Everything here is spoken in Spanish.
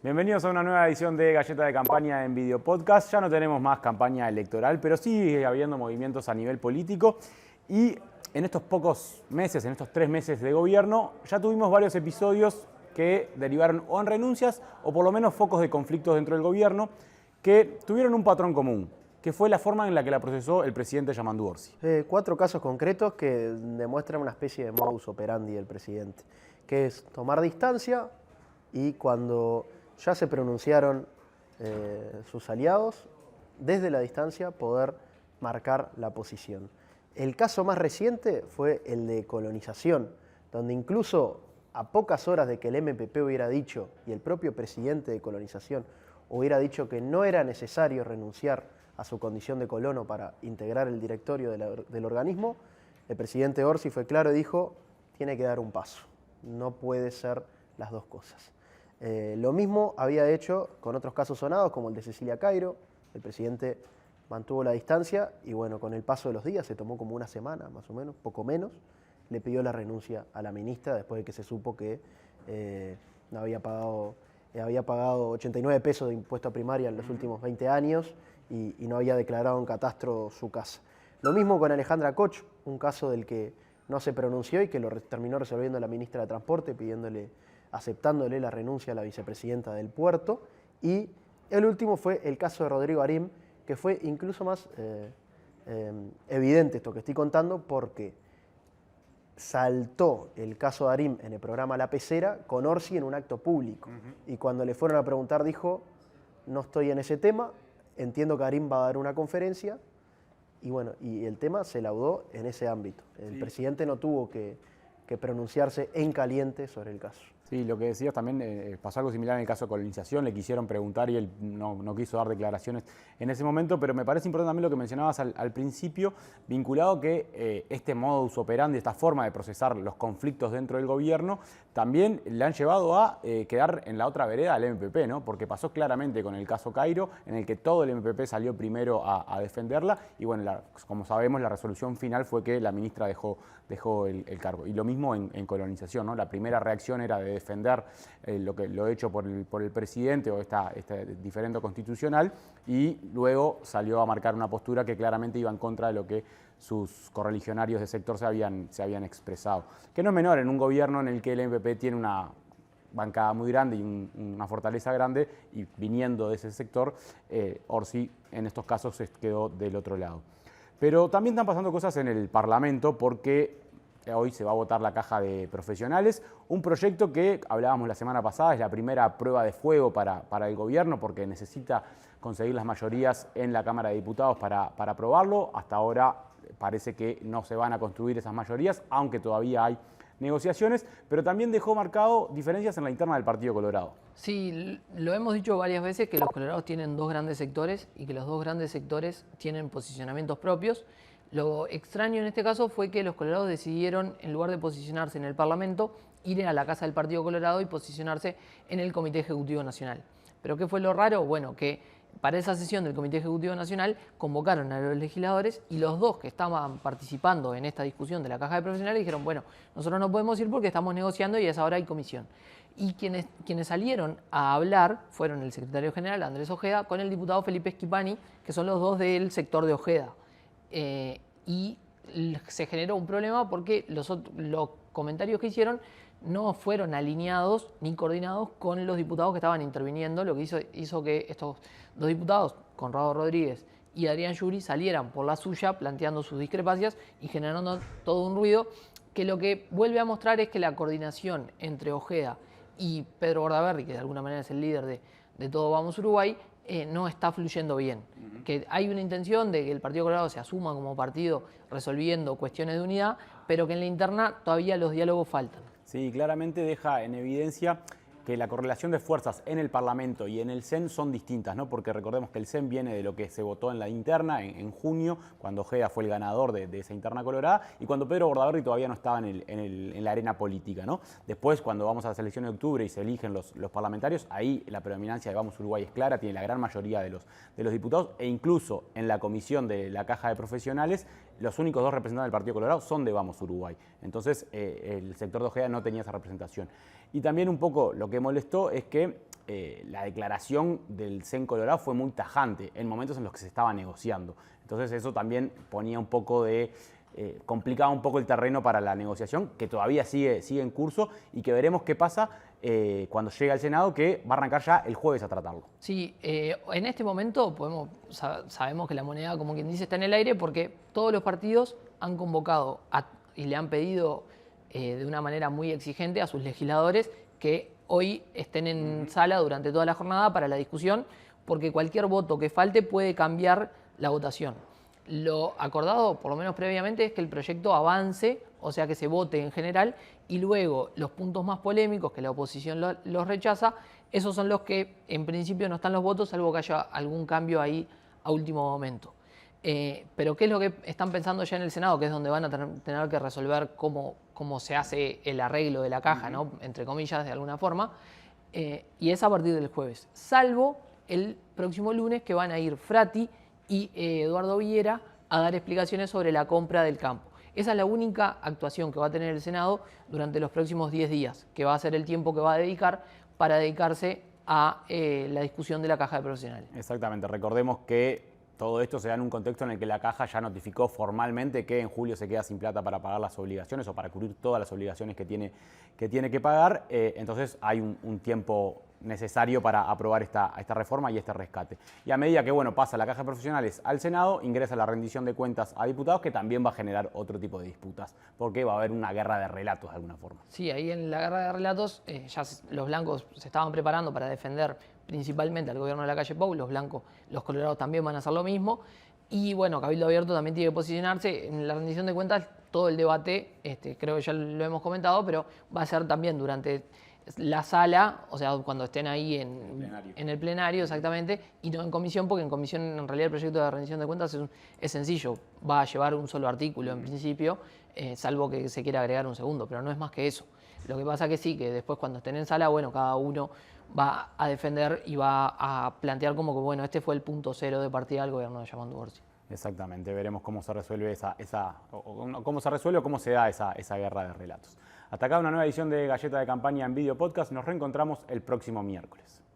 Bienvenidos a una nueva edición de Galleta de Campaña en Video Podcast. Ya no tenemos más campaña electoral, pero sigue habiendo movimientos a nivel político. Y en estos pocos meses, en estos 3 meses de gobierno, ya tuvimos varios episodios que derivaron o en renuncias o por lo menos focos de conflictos dentro del gobierno que tuvieron un patrón común, que fue la forma en la que la procesó el presidente Yamandu Orsi. 4 casos concretos que demuestran una especie de modus operandi del presidente, que es tomar distancia y cuando ya se pronunciaron sus aliados, desde la distancia poder marcar la posición. El caso más reciente fue el de colonización, donde incluso a pocas horas de que el MPP hubiera dicho, y el propio presidente de colonización hubiera dicho que no era necesario renunciar a su condición de colono para integrar el directorio del organismo, el presidente Orsi fue claro y dijo, tiene que dar un paso, no puede ser las dos cosas. Lo mismo había hecho con otros casos sonados, como el de Cecilia Cairo. El presidente mantuvo la distancia y bueno, con el paso de los días, se tomó como una semana más o menos, poco menos, le pidió la renuncia a la ministra después de que se supo que había pagado 89 pesos de impuesto a primaria en los últimos 20 años y no había declarado en catastro su casa. Lo mismo con Alejandra Koch, un caso del que no se pronunció y que lo terminó resolviendo la ministra de Transporte, aceptándole la renuncia a la vicepresidenta del puerto. Y el último fue el caso de Rodrigo Arim, que fue incluso más evidente esto que estoy contando, porque saltó el caso de Arim en el programa La Pecera con Orsi en un acto público. Y cuando le fueron a preguntar dijo, no estoy en ese tema, entiendo que Arim va a dar una conferencia. Y bueno, y el tema se laudó en ese ámbito. El presidente no tuvo que pronunciarse en caliente sobre el caso. Sí, lo que decías también, pasó algo similar en el caso de colonización, le quisieron preguntar y él no quiso dar declaraciones en ese momento, pero me parece importante también lo que mencionabas al principio, vinculado que este modus operandi, esta forma de procesar los conflictos dentro del gobierno, también le han llevado a quedar en la otra vereda al MPP, ¿no? Porque pasó claramente con el caso Cairo, en el que todo el MPP salió primero a defenderla, y bueno, como sabemos, la resolución final fue que la ministra dejó el cargo. Y lo mismo en colonización, ¿no? La primera reacción era de defender lo hecho por el presidente o este diferendo constitucional, y luego salió a marcar una postura que claramente iba en contra de lo que sus correligionarios de sector se habían expresado. Que no es menor en un gobierno en el que el MPP tiene una bancada muy grande y una fortaleza grande, y viniendo de ese sector, Orsi en estos casos se quedó del otro lado. Pero también están pasando cosas en el Parlamento, porque hoy se va a votar la caja de profesionales, un proyecto que hablábamos la semana pasada, es la primera prueba de fuego para el gobierno, porque necesita conseguir las mayorías en la Cámara de Diputados para aprobarlo. Hasta ahora parece que no se van a construir esas mayorías, aunque todavía hay negociaciones, pero también dejó marcado diferencias en la interna del Partido Colorado. Sí, lo hemos dicho varias veces que los colorados tienen 2 grandes sectores y que los 2 grandes sectores tienen posicionamientos propios. Lo extraño en este caso fue que los colorados decidieron, en lugar de posicionarse en el Parlamento, ir a la casa del Partido Colorado y posicionarse en el Comité Ejecutivo Nacional. ¿Pero qué fue lo raro? Bueno, que para esa sesión del Comité Ejecutivo Nacional convocaron a los legisladores y los 2 que estaban participando en esta discusión de la caja de profesionales dijeron, bueno, nosotros no podemos ir porque estamos negociando y a esa hora hay comisión. Y quienes salieron a hablar fueron el secretario general Andrés Ojeda con el diputado Felipe Schipani, que son los 2 del sector de Ojeda. Y se generó un problema porque los comentarios que hicieron no fueron alineados ni coordinados con los diputados que estaban interviniendo, lo que hizo que estos 2 diputados, Conrado Rodríguez y Adrián Yuri, salieran por la suya planteando sus discrepancias y generando todo un ruido que lo que vuelve a mostrar es que la coordinación entre Ojeda y Pedro Bordaberry, que de alguna manera es el líder de Todo Vamos Uruguay, no está fluyendo bien. Que hay una intención de que el Partido Colorado se asuma como partido resolviendo cuestiones de unidad, pero que en la interna todavía los diálogos faltan. Sí, claramente deja en evidencia que la correlación de fuerzas en el Parlamento y en el CEN son distintas, ¿no? Porque recordemos que el CEN viene de lo que se votó en la interna en junio, cuando Ojeda fue el ganador de esa interna colorada, y cuando Pedro Bordaberry todavía no estaba en la arena política, ¿no? Después, cuando vamos a las elecciones de octubre y se eligen los parlamentarios, ahí la predominancia de Vamos Uruguay es clara, tiene la gran mayoría de los diputados, e incluso en la comisión de la caja de profesionales, los únicos 2 representantes del Partido Colorado son de Vamos Uruguay. Entonces, el sector de Ojeda no tenía esa representación. Y también un poco lo que molestó es que la declaración del CEN Colorado fue muy tajante en momentos en los que se estaba negociando. Entonces eso también ponía un poco de... complicaba un poco el terreno para la negociación, que todavía sigue en curso y que veremos qué pasa cuando llegue al Senado, que va a arrancar ya el jueves a tratarlo. Sí, en este momento sabemos que la moneda, como quien dice, está en el aire porque todos los partidos han convocado y le han pedido de una manera muy exigente a sus legisladores que hoy estén en sala durante toda la jornada para la discusión, porque cualquier voto que falte puede cambiar la votación. Lo acordado, por lo menos previamente, es que el proyecto avance, o sea que se vote en general, y luego los puntos más polémicos, que la oposición los rechaza, esos son los que en principio no están los votos, salvo que haya algún cambio ahí a último momento. Pero ¿qué es lo que están pensando ya en el Senado? Que es donde van a tener que resolver cómo se hace el arreglo de la caja, ¿no? Entre comillas, de alguna forma, y es a partir del jueves, salvo el próximo lunes, que van a ir Frati y Eduardo Viera a dar explicaciones sobre la compra del campo. Esa es la única actuación que va a tener el Senado durante los próximos 10 días, que va a ser el tiempo que va a dedicar para dedicarse a la discusión de la caja de profesionales. Exactamente, recordemos que todo esto se da en un contexto en el que la caja ya notificó formalmente que en julio se queda sin plata para pagar las obligaciones o para cubrir todas las obligaciones que tiene que pagar, entonces hay un tiempo necesario para aprobar esta reforma y este rescate. Y a medida que pasa la caja de profesionales al Senado, ingresa la rendición de cuentas a diputados, que también va a generar otro tipo de disputas, porque va a haber una guerra de relatos de alguna forma. Sí, ahí en la guerra de relatos ya los blancos se estaban preparando para defender principalmente al gobierno de la calle Pou, los colorados también van a hacer lo mismo, y Cabildo Abierto también tiene que posicionarse. En la rendición de cuentas todo el debate, creo que ya lo hemos comentado, pero va a ser también durante la sala, o sea, cuando estén ahí en el plenario, exactamente, y no en comisión, porque en comisión en realidad el proyecto de rendición de cuentas es sencillo, va a llevar un solo artículo en principio, salvo que se quiera agregar un segundo, pero no es más que eso. Lo que pasa que sí, que después cuando estén en sala, cada uno va a defender y va a plantear como que, este fue el punto cero de partida del gobierno de Yamandu Orsi. Exactamente, veremos cómo se resuelve cómo se da esa guerra de relatos. Hasta acá una nueva edición de Galleta de Campaña en Video Podcast. Nos reencontramos el próximo miércoles.